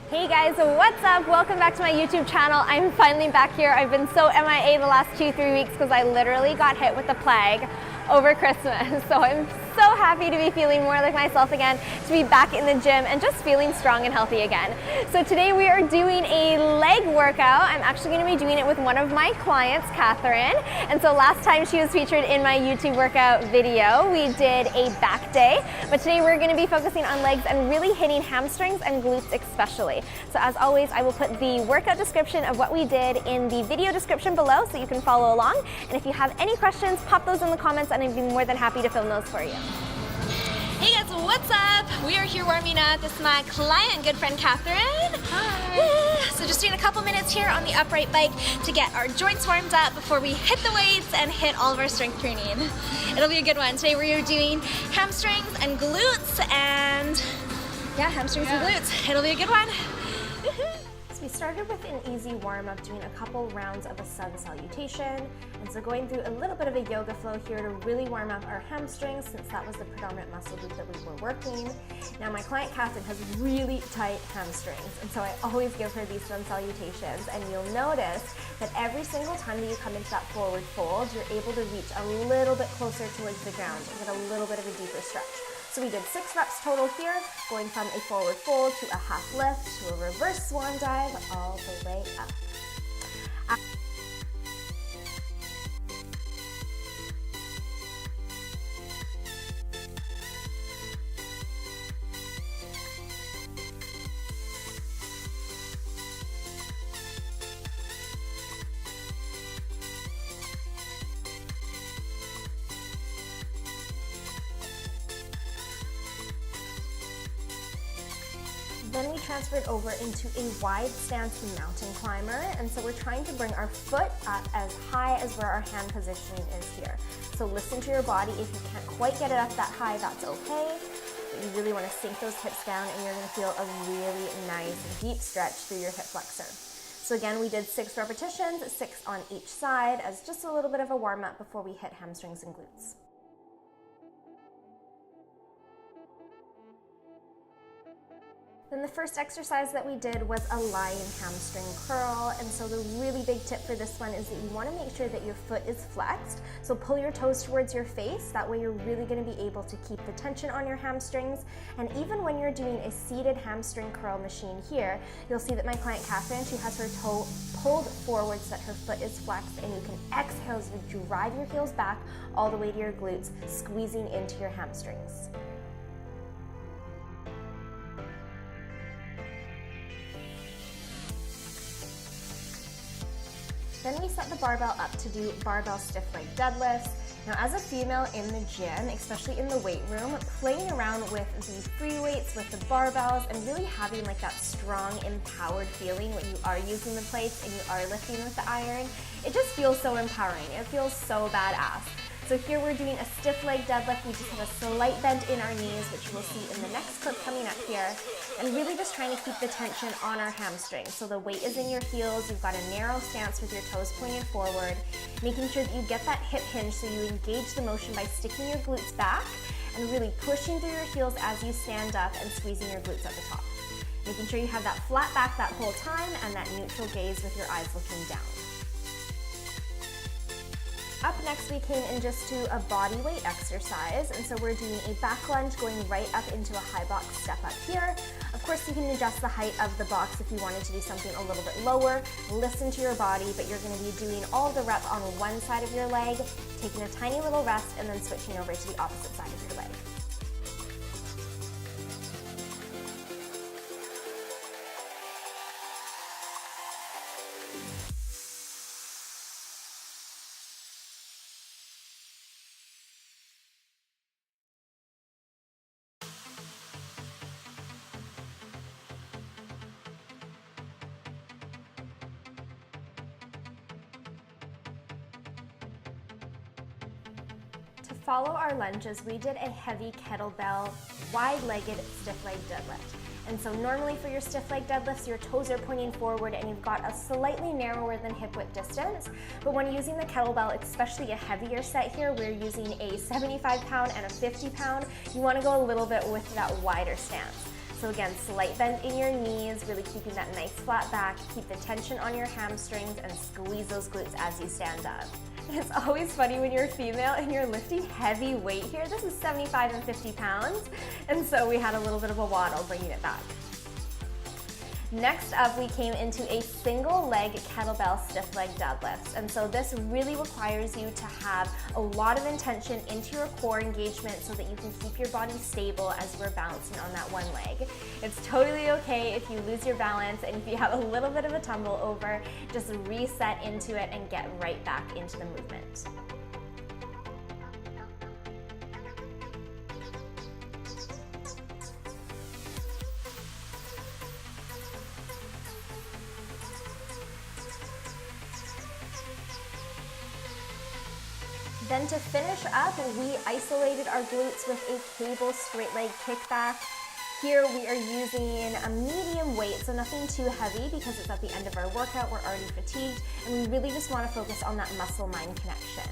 Hey guys, what's up? Welcome back to my YouTube channel. I'm finally back here. I've been so MIA the last 2-3 weeks because I literally got hit with the plague over Christmas. So I'm so happy to be feeling more like myself again, to be back in the gym and just feeling strong and healthy again. So today we are doing a leg workout. I'm actually going to be doing it with one of my clients, Catherine. And so last time she was featured in my YouTube workout video, we did a back day, but today we're going to be focusing on legs and really hitting hamstrings and glutes especially. So as always, I will put the workout description of what we did in the video description below so you can follow along. And if you have any questions, pop those in the comments and I'd be more than happy to film those for you. Hey guys, what's up? We are here warming up. This is my client and good friend, Catherine. Hi. So just doing a couple minutes here on the upright bike to get our joints warmed up before we hit the weights and hit all of our strength training. It'll be a good one. Today we are doing hamstrings and glutes and hamstrings and glutes. It'll be a good one. So we started with an easy warm-up, doing a couple rounds of a sun salutation. And so going through a little bit of a yoga flow here to really warm up our hamstrings, since that was the predominant muscle group that we were working. Now my client Catherine has really tight hamstrings, and so I always give her these sun salutations. And you'll notice that every single time that you come into that forward fold, you're able to reach a little bit closer towards the ground and get a little bit of a deeper stretch. So we did 6 reps total here, going from a forward fold to a half lift to a reverse swan dive all the way up. Then we transferred over into a wide stance mountain climber, and so we're trying to bring our foot up as high as where our hand positioning is here. So listen to your body. If you can't quite get it up that high, that's okay. But you really want to sink those hips down, and you're going to feel a really nice deep stretch through your hip flexor. So again, we did 6 repetitions, 6 on each side, as just a little bit of a warm-up before we hit hamstrings and glutes. Then the first exercise that we did was a lying hamstring curl, and so the really big tip for this one is that you want to make sure that your foot is flexed. So pull your toes towards your face, that way you're really going to be able to keep the tension on your hamstrings. And even when you're doing a seated hamstring curl machine here, you'll see that my client Catherine, she has her toe pulled forward so that her foot is flexed, and you can exhale as you drive your heels back all the way to your glutes, squeezing into your hamstrings. Then we set the barbell up to do barbell stiff leg deadlifts. Now as a female in the gym, especially in the weight room, playing around with the free weights, with the barbells, and really having like that strong, empowered feeling when you are using the plates and you are lifting with the iron, it just feels so empowering. It feels so badass. So here we're doing a stiff leg deadlift. We just have a slight bend in our knees, which we'll see in the next clip coming up here. And really just trying to keep the tension on our hamstrings. So the weight is in your heels, you've got a narrow stance with your toes pointed forward, making sure that you get that hip hinge so you engage the motion by sticking your glutes back and really pushing through your heels as you stand up and squeezing your glutes at the top. Making sure you have that flat back that whole time and that neutral gaze with your eyes looking down. Up next, we came in just to a body weight exercise, and so we're doing a back lunge going right up into a high box step up here. Of course, you can adjust the height of the box if you wanted to do something a little bit lower. Listen to your body, but you're going to be doing all the reps on one side of your leg, taking a tiny little rest, and then switching over to the opposite side of your leg. To follow our lunges, we did a heavy kettlebell, wide-legged stiff leg deadlift. And so normally for your stiff leg deadlifts, your toes are pointing forward and you've got a slightly narrower than hip width distance. But when using the kettlebell, especially a heavier set here, we're using a 75 pound and a 50 pound, you wanna go a little bit with that wider stance. So again, slight bend in your knees, really keeping that nice flat back, keep the tension on your hamstrings and squeeze those glutes as you stand up. It's always funny when you're a female and you're lifting heavy weight here. This is 75 and 50 pounds, and so we had a little bit of a waddle bringing it back. Next up, we came into a single leg kettlebell stiff leg deadlifts. And so this really requires you to have a lot of intention into your core engagement so that you can keep your body stable as we're balancing on that one leg. It's totally okay if you lose your balance and if you have a little bit of a tumble over, just reset into it and get right back into the movement. Then to finish up, we isolated our glutes with a cable straight leg kickback. Here we are using a medium weight, so nothing too heavy because it's at the end of our workout, we're already fatigued, and we really just want to focus on that muscle-mind connection.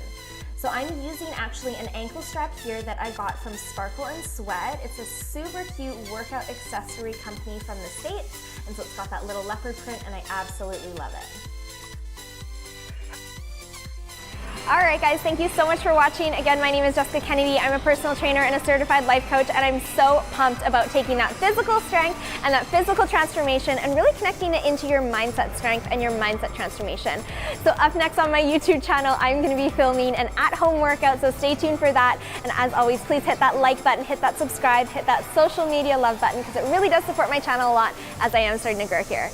So I'm using actually an ankle strap here that I got from Sparkle and Sweat. It's a super cute workout accessory company from the States, and so it's got that little leopard print and I absolutely love it. All right, guys, thank you so much for watching. Again, my name is Jessica Kennedy. I'm a personal trainer and a certified life coach, and I'm so pumped about taking that physical strength and that physical transformation and really connecting it into your mindset strength and your mindset transformation. So up next on my YouTube channel, I'm gonna be filming an at-home workout, so stay tuned for that. And as always, please hit that like button, hit that subscribe, hit that social media love button, because it really does support my channel a lot as I am starting to grow here.